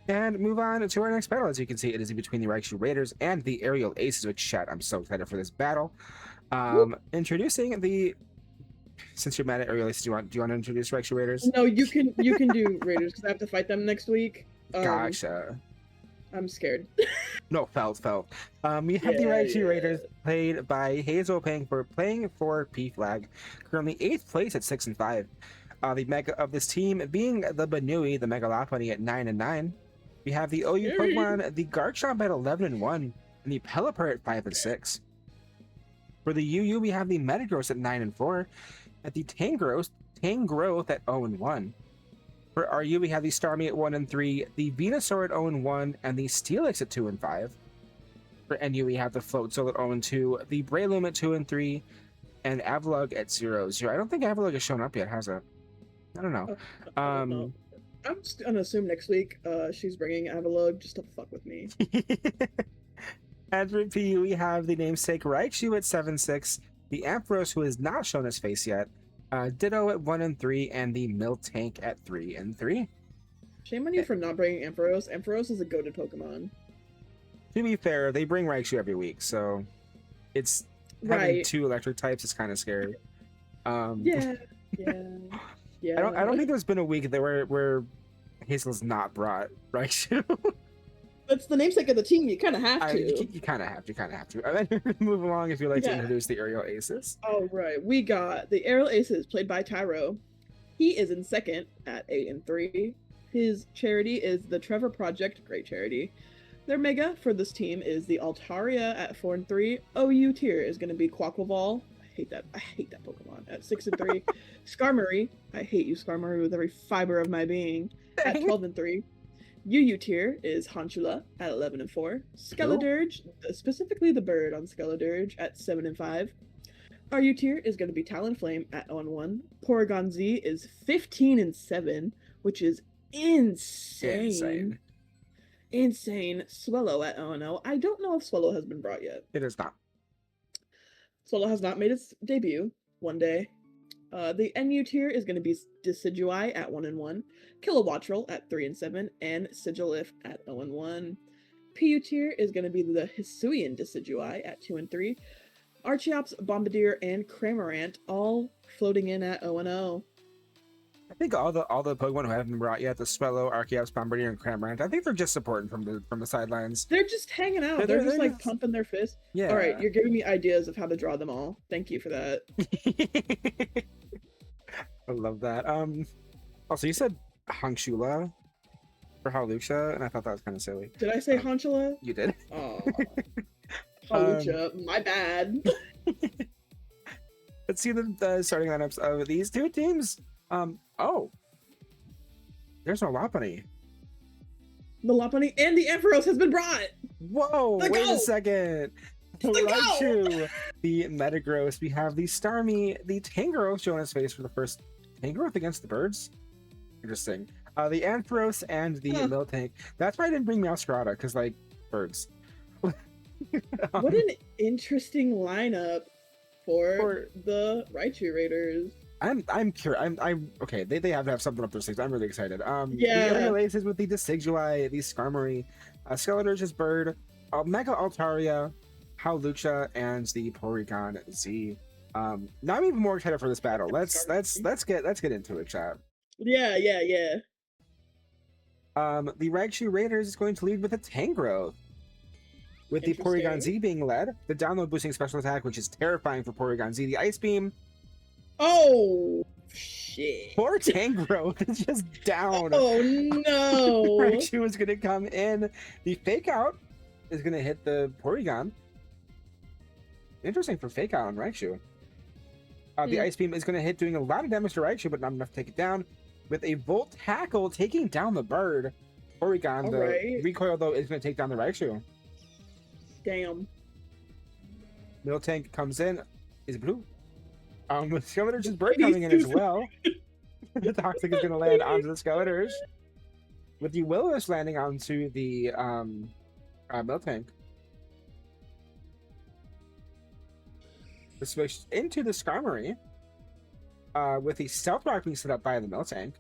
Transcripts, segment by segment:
And move on to our next battle. As you can see, it is between the Raichu Raiders and the Aerial Aces, which chat, I'm so excited for this battle. Woo. Introducing the, since you're mad at Aerial Aces, do you want to introduce Raichu Raiders? No, you can do Raiders because I have to fight them next week. Gotcha. I'm scared. No, felt. We have the Yeah, Raichu Raiders yeah. played by Hazel playing for P Flag, currently 8th place at 6-5. The mega of this team being the Banui, the Megalopony at 9-9. We have the OU Scary. Pokemon, the Garchomp at 11-1, and the Pelipper at 5-6. For the UU, we have the Metagross at 9-4, at the Tangrowth at 0-1. For RU, we have the Starmie at 1-3, the Venusaur at 0-1, and the Steelix at 2-5. For NU, we have the Floatzel at 0-2, the Breloom at 2-3, and Avalugg at 0-0. I don't think Avalugg has shown up yet, has it? I don't know. No. I'm just gonna assume next week she's bringing Avalugg just to fuck with me. And for PU, we have the namesake Raichu at 7-6, the Ampharos, who has not shown his face yet, Ditto at 1-3, and the Miltank at 3-3. Shame on you for not bringing Ampharos. Ampharos is a goated Pokemon. To be fair, they bring Raichu every week, so it's having Right. 2 electric types is kind of scary. Yeah. I don't think there's been a week where Hazel's not brought Raichu. That's the namesake of the team. You kind of have to. You kind of have to. And then move along if you'd like to Yeah. introduce the Aerial Aces. All right, we got the Aerial Aces played by Tyro. He is in second at 8-3. His charity is the Trevor Project, great charity. Their mega for this team is the Altaria at 4-3. OU tier is going to be Quaquaval. I hate that Pokemon at 6-3. Skarmory, I hate you, Skarmory, with every fiber of my being, at 12-3. UU tier is Honchula at 11-4. Skeledirge, specifically the bird on Skeledirge, at 7-5. RU tier is going to be Talonflame at 0-1. Porygon Z is 15-7, which is insane. Swallow at 0-0. I don't know if Swallow has been brought yet. It is not. Swallow has not made its debut one day. The NU tier is going to be Decidueye at 1-1, Kilowattrel at 3-7, and Sigilif at 0-1. PU tier is going to be the Hisuian Decidueye at 2-3, Archeops, Bombardier, and Cramorant all floating in at 0-0. I think all the Pokemon who haven't been brought yet, the Swellow, Archeops, Bombardier, and Cramorant, I think they're just supporting from the sidelines. They're just hanging out. They're just like pumping their fists. Yeah. All right, you're giving me ideas of how to draw them all. Thank you for that. I love that. Also, you said Honchula for Hawlucha, and I thought that was kind of silly. Did I say Honchula? You did. Oh, Hawlucha, my bad. Let's see the starting lineups of these two teams. Oh, there's no Lopunny. The Lopunny and the Ampharos has been brought. Whoa, wait a second. The Raichu, the Metagross, we have the Starmie, the Tangrowth showing his face for the first Tangrowth against the birds. Interesting. The Ampharos and the Miltank. That's why I didn't bring Meowscarada, because like birds. What an interesting lineup for the Raichu Raiders. I'm curious. I'm okay. They have to have something up their sleeves. I'm really excited. Yeah. The Aerial Aces with the Decidueye, the Skarmory, Skeledirge's bird, Mega Altaria, Hawlucha, and the Porygon Z. Now I'm even more excited for this battle. Let's get into it, chat. Yeah. The Raichu Raiders is going to lead with a Tangrowth, with the Porygon Z being led. The download boosting special attack, which is terrifying for Porygon Z. The Ice Beam. Oh shit! Poor Tangrowth is just down. Oh no! Raichu is gonna come in. The Fake Out is gonna hit the Porygon. Interesting for Fake Out on Raichu. The Ice Beam is gonna hit, doing a lot of damage to Raichu, but not enough to take it down. With a Volt Tackle taking down the bird. Porygon, the recoil though, is gonna take down the Raichu. Damn. Miltank comes in. Is blue. With Skeletor's bird coming in as well. The Toxic is going to land onto the Skeletors. With the Will-O-Wisp landing onto the Miltank. The switch into the Skarmory. With the Stealth Rock being set up by the Miltank.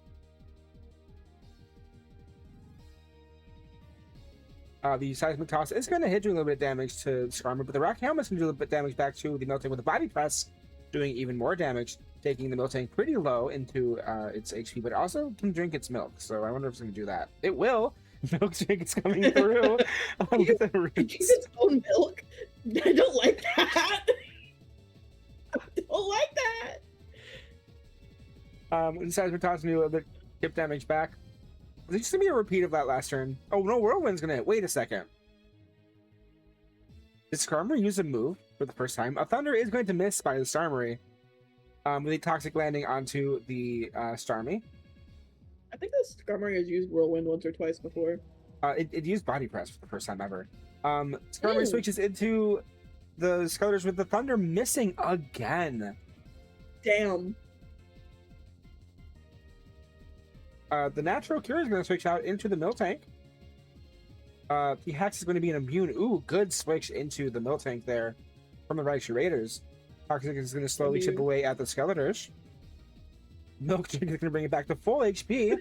The seismic toss is going to hit, doing a little bit of damage to Skarmory, but the rock helmet's going to do a little bit of damage back to the Miltank with the body press, doing even more damage, taking the Miltank pretty low into its HP, but it also can drink its milk. So I wonder if it's going to do that. It will. Milk drink is coming through. With the It drinks roots. its own milk. I don't like that. I don't like that. The seismic toss going to do a little bit chip damage back. Is it just going to be a repeat of that last turn? Oh, no, Whirlwind's going to hit. Wait a second. Did Skarmory use a move for the first time? A Thunder is going to miss by the Starmie. With a Toxic landing onto the Starmie. I think this Skarmory has used Whirlwind once or twice before. It used Body Press for the first time ever. Skarmory switches into the Skeletors with the Thunder missing again. Damn. The Natural Cure is going to switch out into the Miltank. The Hex is going to be an immune. Ooh, good switch into the Miltank there from the Raichu Raiders. Toxic is going to slowly chip away at the Skeletors. Milk Drink is going to bring it back to full HP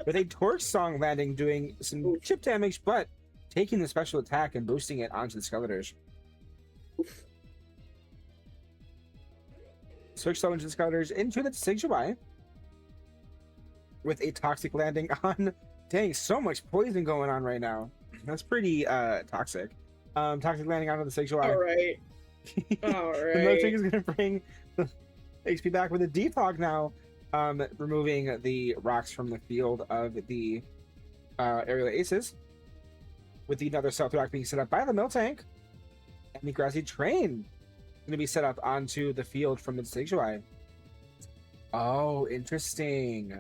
with a Torch Song landing, doing some chip damage, but taking the special attack and boosting it onto the Skeletors. Switch slow into the Skeletors into the Decidueye with a Toxic landing on. Dang, so much poison going on right now. That's pretty toxic. Toxic landing onto the Decidueye. All right. All right. The Miltank is going to bring the HP back with a Defog now, removing the rocks from the field of the Aerial Aces. With another Stealth Rock being set up by the Miltank. And the Grassy Train going to be set up onto the field from the Decidueye. Oh, interesting.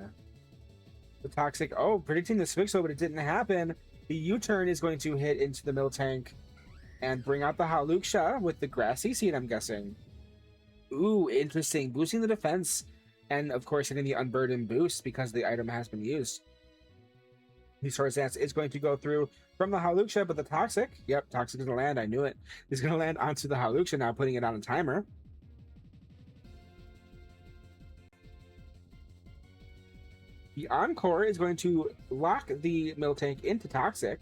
The Toxic, predicting the switch, but it didn't happen. The U-turn is going to hit into the Miltank and bring out the Hawlucha with the Grassy Seed, I'm guessing. Ooh, interesting. Boosting the defense, and of course hitting the Unburden boost because the item has been used. The Swords Dance is going to go through from the Hawlucha, but the Toxic, Toxic is going to land, I knew it. He's going to land onto the Hawlucha now, putting it on a timer. The Encore is going to lock the Miltank into Toxic.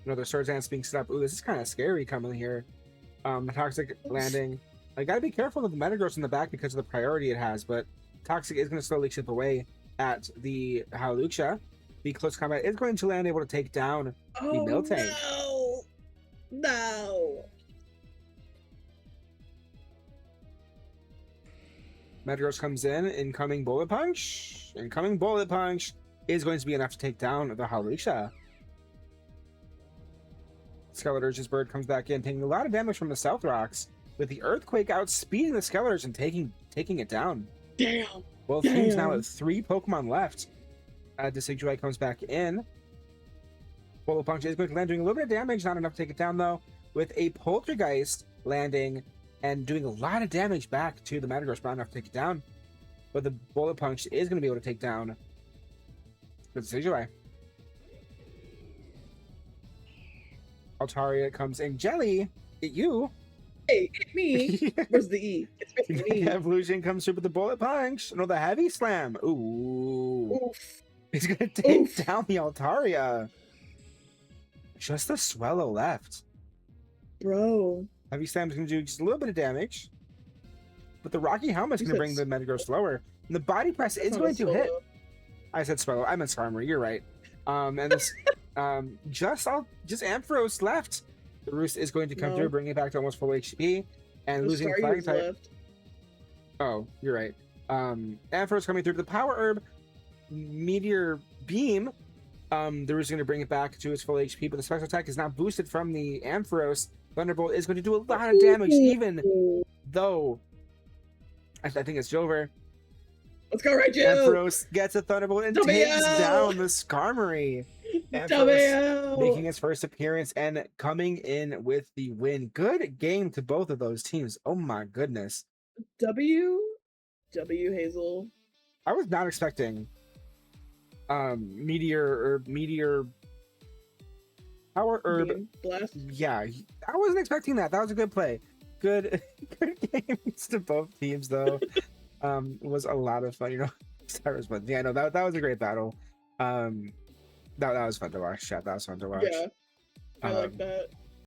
Another Swords Dance being set up. Ooh, this is kind of scary coming here. The Toxic landing. I gotta be careful of the Metagross in the back because of the priority it has, but Toxic is going to slowly chip away at the Hawlucha. The Close Combat is going to land able to take down the Miltank. No! Metagross comes in, incoming Bullet Punch. Incoming Bullet Punch is going to be enough to take down the Hawlucha. Skeletor's bird comes back in, taking a lot of damage from the Stealth Rocks, with the Earthquake outspeeding the Skeletors and taking it down. Damn! Both teams now have 3 Pokemon left. Decidueye comes back in. Bullet Punch is going to land, doing a little bit of damage, not enough to take it down though, with a Poltergeist landing and doing a lot of damage back to the Metagross, but not enough to take it down. But the Bullet Punch is going to be able to take down the Decidueye. Altaria comes in. Jelly, hit you. Hey, hit me. Where's the E? It's basically me. Evolution comes through with the Bullet Punch. No, the Heavy Slam. Ooh. Oof. He's going to take down the Altaria. Just the Swellow left. Bro. Heavy Slam's going to do just a little bit of damage. But the Rocky Helmet's going to bring the Metagross lower. And the Body Press is going to hit. I said Swellow. I meant Skarmory. You're right. And this, just Ampharos left. The Roost is going to come through, bringing it back to almost full HP. And losing the Flying type. Left. Oh, you're right. Ampharos coming through. The Power Herb, Meteor Beam. The Roost is going to bring it back to its full HP, but the special attack is now boosted from the Ampharos. Thunderbolt is going to do a lot of damage, even though I think it's Jover. Let's go, Raichu! Ampharos gets a Thunderbolt and takes down the Skarmory. Ampharos making his first appearance and coming in with the win. Good game to both of those teams. Oh my goodness. W Hazel. I was not expecting Meteor Power Herb Blast. Yeah, I wasn't expecting that. That was a good play. Good games to both teams though. was a lot of fun. You know, Cyrus wins. Yeah, no, that was a great battle. Um, that was fun to watch. Chat, that was fun to watch. Yeah, I like Um, that.